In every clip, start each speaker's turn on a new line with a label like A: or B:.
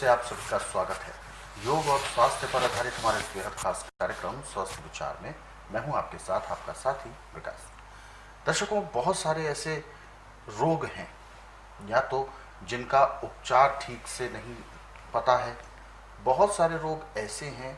A: से आप सभी का स्वागत है। योग और स्वास्थ्य पर आधारित हमारे इस बेहद खास कार्यक्रम स्वस्थ विचार में मैं हूं आपके साथ आपका साथी विकास। दर्शकों, बहुत सारे ऐसे रोग हैं या तो जिनका उपचार ठीक से नहीं पता है, बहुत सारे रोग ऐसे हैं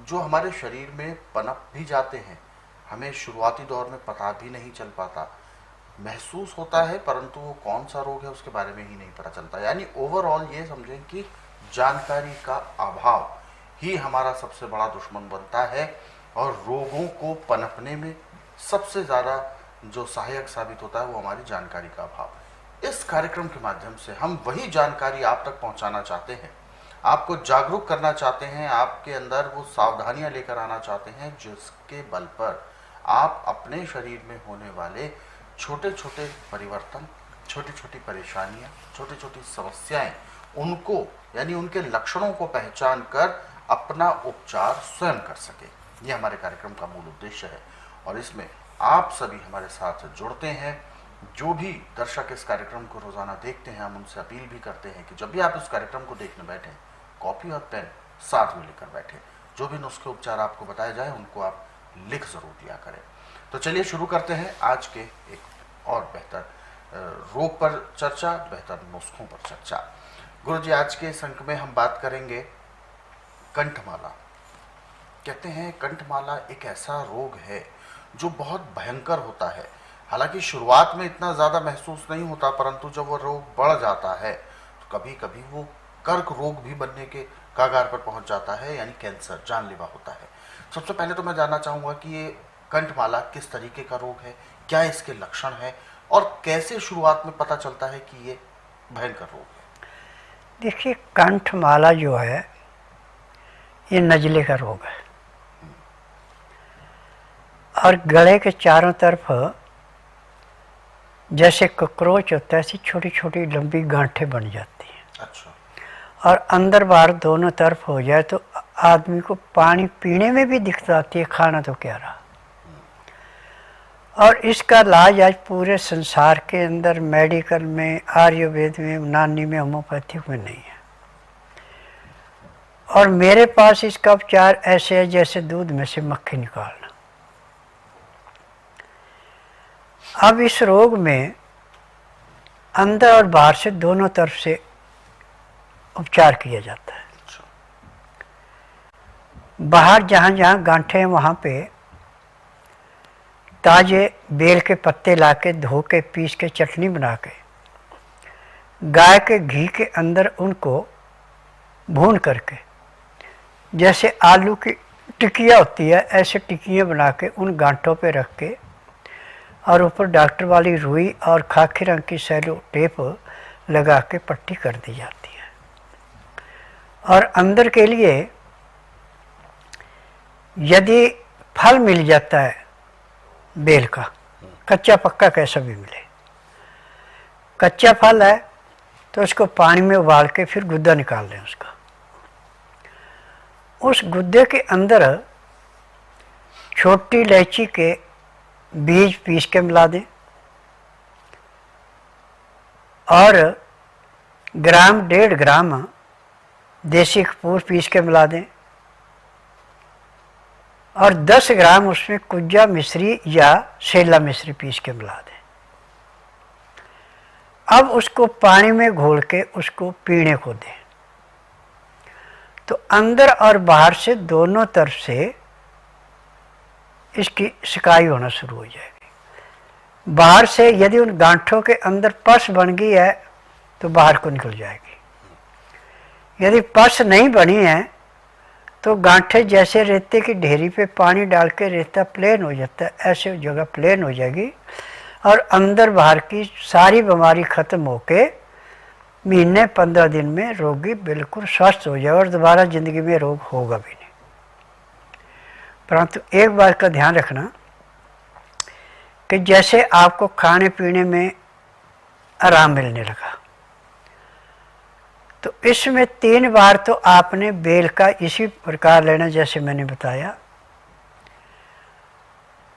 A: जो हमारे शरीर में पनप भी जाते हैं, हमें शुरुआती दौर में पता भी नहीं चल पाता, महसूस होता है परंतु वो कौन सा रोग है उसके बारे में ही नहीं पता चलता। यानी ओवरऑल ये समझें कि जानकारी का अभाव ही हमारा सबसे बड़ा दुश्मन बनता है और रोगों को पनपने में सबसे ज़्यादा जो सहायक साबित होता है वो हमारी जानकारी का अभाव। इस कार्यक्रम के माध्यम से हम वही जानकारी आप तक पहुंचाना चाहते हैं, आपको जागरूक करना चाहते हैं, आपके अंदर वो सावधानियां लेकर आना चाहते हैं जिसके बल पर आप अपने शरीर में होने वाले छोटे छोटे परिवर्तन, छोटी छोटी परेशानियां, छोटी छोटी समस्याएं, उनको यानी उनके लक्षणों को पहचान कर अपना उपचार स्वयं कर सके। ये हमारे कार्यक्रम का मूल उद्देश्य है और इसमें आप सभी हमारे साथ जुड़ते हैं। जो भी दर्शक इस कार्यक्रम को रोजाना देखते हैं, हम उनसे अपील भी करते हैं कि जब भी आप इस कार्यक्रम को देखने बैठें, कॉपी और पेन साथ में लेकर बैठें। जो भी नुस्खे उपचार आपको बताए जाए उनको आप लिख जरूर दिया करें। तो चलिए शुरू करते हैं आज के एक और बेहतर रोग पर चर्चा, बेहतर नुस्खों पर चर्चा। गुरुजी, आज के इस अंक में हम बात करेंगे कंठमाला। कहते हैं कंठमाला एक ऐसा रोग है जो बहुत भयंकर होता है। हालांकि शुरुआत में इतना ज़्यादा महसूस नहीं होता, परंतु जब वो रोग बढ़ जाता है तो कभी कभी वो कर्क रोग भी बनने के कगार पर पहुंच जाता है, यानी कैंसर, जानलेवा होता है। सबसे पहले तो मैं जानना चाहूँगा कि ये कंठमाला किस तरीके का रोग है, क्या इसके लक्षण है और कैसे शुरुआत में पता चलता है कि ये भयंकर रोग है।
B: देखिए, कंठमाला जो है ये नजले का रोग है और गले के चारों तरफ जैसे ककरोच होता है ऐसी छोटी छोटी लंबी गांठें बन जाती हैं।
A: अच्छा।
B: और अंदर बाहर दोनों तरफ हो जाए तो आदमी को पानी पीने में भी दिक्कत आती है, खाना तो क्या रहा। और इसका इलाज आज पूरे संसार के अंदर मेडिकल में, आयुर्वेद में, यूनानी में, होम्योपैथिक में नहीं है। और मेरे पास इसका उपचार ऐसे है जैसे दूध में से मक्खी निकालना। अब इस रोग में अंदर और बाहर से दोनों तरफ से उपचार किया जाता है। बाहर जहाँ जहाँ गांठें हैं वहाँ पे ताजे बेल के पत्ते लाके धो के पीस के चटनी बना के गाय के घी के अंदर उनको भून करके जैसे आलू की टिकिया होती है ऐसे टिकियाँ बना के उन गांठों पे रख के और ऊपर डॉक्टर वाली रुई और खाकी रंग की सेलो टेप लगा के पट्टी कर दी जाती है। और अंदर के लिए यदि फल मिल जाता है बेल का, कच्चा पक्का कैसा भी मिले, कच्चा फल है तो उसको पानी में उबाल के फिर गुद्दा निकाल लें उसका। उस गुद्दे के अंदर छोटी इलायची के बीज पीस के मिला दें और ग्राम 1.5 ग्राम देसी कपूर पीस के मिला दें और 10 ग्राम उसमें कुज्जा मिश्री या सेला मिश्री पीस के मिला दें। अब उसको पानी में घोल के उसको पीने को दें तो अंदर और बाहर से दोनों तरफ से इसकी सिकाई होना शुरू हो जाएगी। बाहर से यदि उन गांठों के अंदर पस बन गई है तो बाहर को निकल जाएगी। यदि पस नहीं बनी है तो गांठें जैसे रेते की ढेरी पे पानी डाल के रेता प्लेन हो जाता है, ऐसे जगह प्लेन हो जाएगी और अंदर बाहर की सारी बीमारी खत्म होके महीने 15 दिन में रोगी बिल्कुल स्वस्थ हो जाए और दोबारा ज़िंदगी में रोग होगा भी नहीं। परंतु एक बात का ध्यान रखना कि जैसे आपको खाने पीने में आराम मिलने लगा तो इसमें 3 बार तो आपने बेल का इसी प्रकार लेना जैसे मैंने बताया।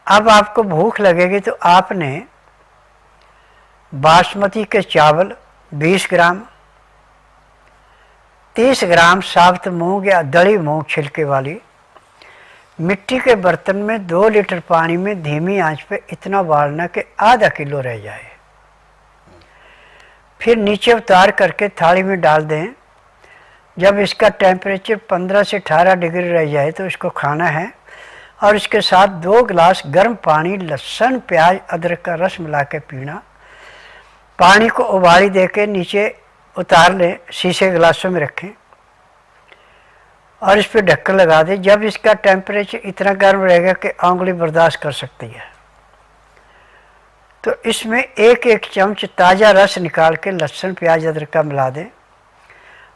B: अब आपको भूख लगेगी तो आपने बासमती के चावल 20 ग्राम, 30 ग्राम साबुत मूंग या दली मूंग छिलके वाली मिट्टी के बर्तन में 2 लीटर पानी में धीमी आंच पे इतना उबालना कि आधा किलो रह जाए। फिर नीचे उतार करके थाली में डाल दें। जब इसका टेम्परेचर 15 से 18 डिग्री रह जाए तो इसको खाना है, और इसके साथ 2 गिलास गर्म पानी, लहसुन, प्याज, अदरक का रस मिला के पीना। पानी को उबाली दे के नीचे उतार लें, शीशे गिलासों में रखें और इस पर ढक्कन लगा दें। जब इसका टेम्परेचर इतना गर्म रहेगा कि आंगुली बर्दाश्त कर सकती है, तो इसमें 1-1 चम्मच ताज़ा रस निकाल के लहसुन, प्याज, अदरक का मिला दें,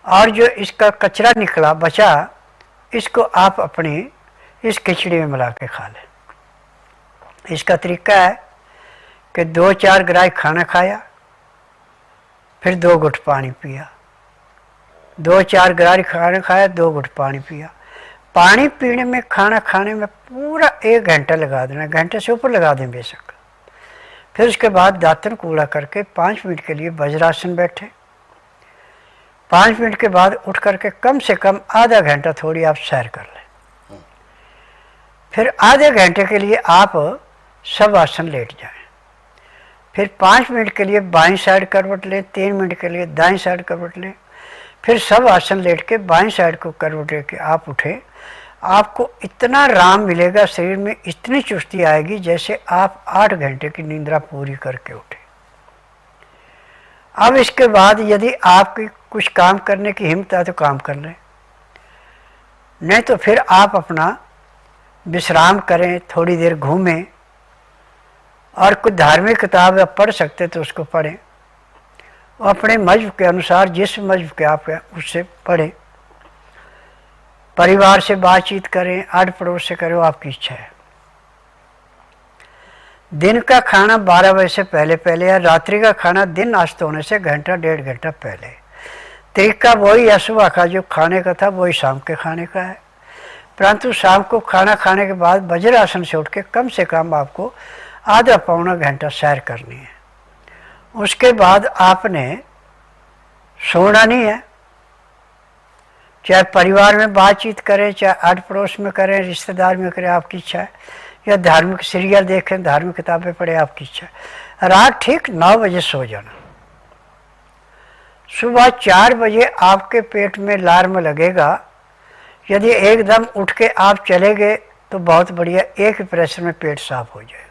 B: और जो इसका कचरा निकला बचा, इसको आप अपनी इस खिचड़ी में मिला के खा लें। इसका तरीका है कि 2-4 ग्रास खाना खाया, फिर 2 घुट पानी पिया। 2-4 ग्रास खाना खाया, 2 घुट पानी पिया। पानी पीने में, खाना खाने में पूरा 1 घंटा लगा देना, घंटे से ऊपर लगा दें बेशक। फिर उसके बाद दातन कूड़ा करके 5 मिनट के लिए वज्रासन बैठे। 5 मिनट के बाद उठ करके कम से कम आधा घंटा थोड़ी आप सैर कर लें। फिर आधे घंटे के लिए आप सब आसन लेट जाएं। फिर 5 मिनट के लिए बाईं साइड करवट लें, 3 मिनट के लिए दाईं साइड करवट लें। फिर सब आसन लेट के बाईं साइड को करवट लेके आप उठें। आपको इतना आराम मिलेगा, शरीर में इतनी चुस्ती आएगी जैसे आप 8 घंटे की निंद्रा पूरी करके उठे। अब इसके बाद यदि आपकी कुछ काम करने की हिम्मत है तो काम कर लें, नहीं तो फिर आप अपना विश्राम करें, थोड़ी देर घूमें, और कुछ धार्मिक किताब आप पढ़ सकते तो उसको पढ़ें, और अपने मज़हब के अनुसार जिस मज़हब के आप हैं उससे पढ़ें। परिवार से बातचीत करें, आड़ पड़ोस से करें, वो आपकी इच्छा है। दिन का खाना 12 बजे से पहले पहले, या रात्रि का खाना दिन नाश्ता होने से घंटा 1.5 घंटा पहले। तरीका वही है, सुबह का जो खाने का था वही शाम के खाने का है, परंतु शाम को खाना खाने के बाद वज्रासन से उठ के कम से कम आपको आधा पौना घंटा सैर करनी है। उसके बाद आपने सोना नहीं है। चाहे परिवार में बातचीत करें, चाहे आड़ पड़ोस में करें, रिश्तेदार में करें, आपकी इच्छा है, या धार्मिक सीरियल देखें, धार्मिक किताबें पढ़ें, आपकी इच्छा है। रात ठीक 9 बजे सो जाना। सुबह 4 बजे आपके पेट में अलार्म लगेगा। यदि एकदम उठ के आप चले गए तो बहुत बढ़िया, एक ही प्रेशर में पेट साफ हो जाएगा।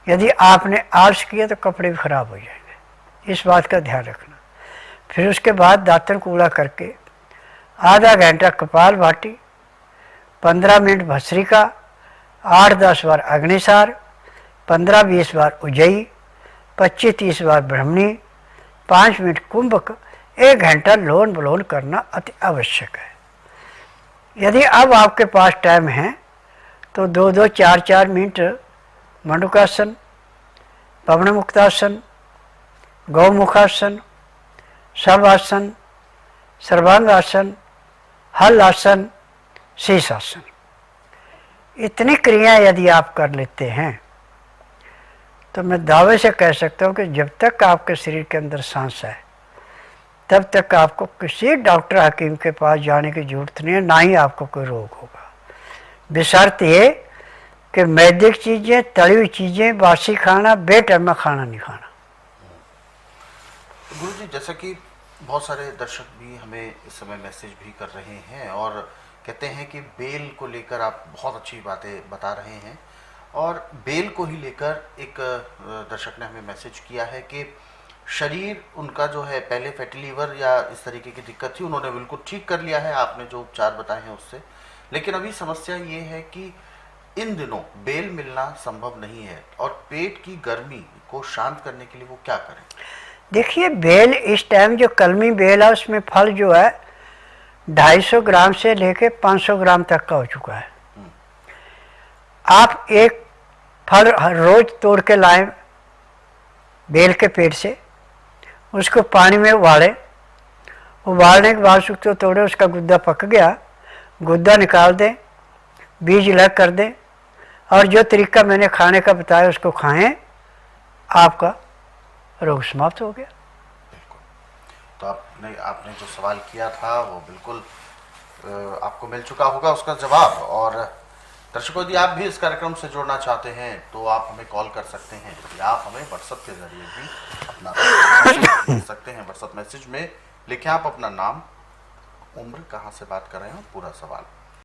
B: यदि आपने आलस किया तो कपड़े भी खराब हो जाएंगे, इस बात का ध्यान रखना। फिर उसके बाद दातन कूड़ा करके आधा घंटा कपाल भाती, 15 मिनट भस्त्रिका, 8-10 बार अग्निसार, 15-20 बार उज्जयी, 25-30 बार ब्रह्मणी, 5 मिनट कुंभक, 1 घंटा लोन बलोन करना अति आवश्यक है। यदि अब आपके पास टाइम है तो 2-2, 4-4 मिनट मंडूकासन, पवन मुक्तासन, गौमुखासन, शवासन, सर्वांगासन, हल आसन, शीर्षासन, इतनी क्रियाएं यदि आप कर लेते हैं तो मैं दावे से कह सकता हूँ कि जब तक आपके शरीर के अंदर सांस है तब तक आपको किसी डॉक्टर हकीम के पास जाने की जरूरत नहीं है, ना ही आपको कोई रोग होगा। बशर्त ये कि मैदिक चीज़ें, तली हुई चीज़ें, बासी खाना, बेटैमा खाना नहीं खाना।
A: गुरु जी, जैसा कि बहुत सारे दर्शक भी हमें इस समय मैसेज भी कर रहे हैं और कहते हैं कि बेल को लेकर आप बहुत अच्छी बातें बता रहे हैं, और बेल को ही लेकर एक दर्शक ने हमें मैसेज किया है कि शरीर उनका जो है, पहले फैटी लीवर या इस तरीके की दिक्कत थी, उन्होंने बिल्कुल ठीक कर लिया है आपने जो उपचार बताए हैं उससे, लेकिन अभी समस्या ये है कि इन दिनों बेल मिलना संभव नहीं है, और पेट की गर्मी को शांत करने के लिए वो क्या करें?
B: देखिए, बेल इस टाइम जो कलमी बेल है उसमें फल जो है 250 ग्राम से लेके 500 ग्राम तक का हो चुका है। आप एक फल रोज तोड़ के लाएं बेल के पेड़ से, उसको पानी में उबालें, उबालने के बाद उसको तोड़े, उसका गुद्दा पक गया, गुद्दा निकाल दें, बीज अलग कर दें, और जो तरीका मैंने खाने का बताया उसको खाएं, आपका रोग समाप्त हो गया।
A: तो आपने जो सवाल किया था वो बिल्कुल आपको मिल चुका होगा उसका जवाब। और दर्शकों, यदि आप भी इस कार्यक्रम से जुड़ना चाहते हैं तो आप हमें कॉल कर सकते हैं या आप हमें व्हाट्सएप के जरिए भी अपना मैसेज भेज सकते हैं। व्हाट्सएप मैसेज में लिखें आप अपना नाम, उम्र, कहाँ से बात कर रहे हो, पूरा सवाल।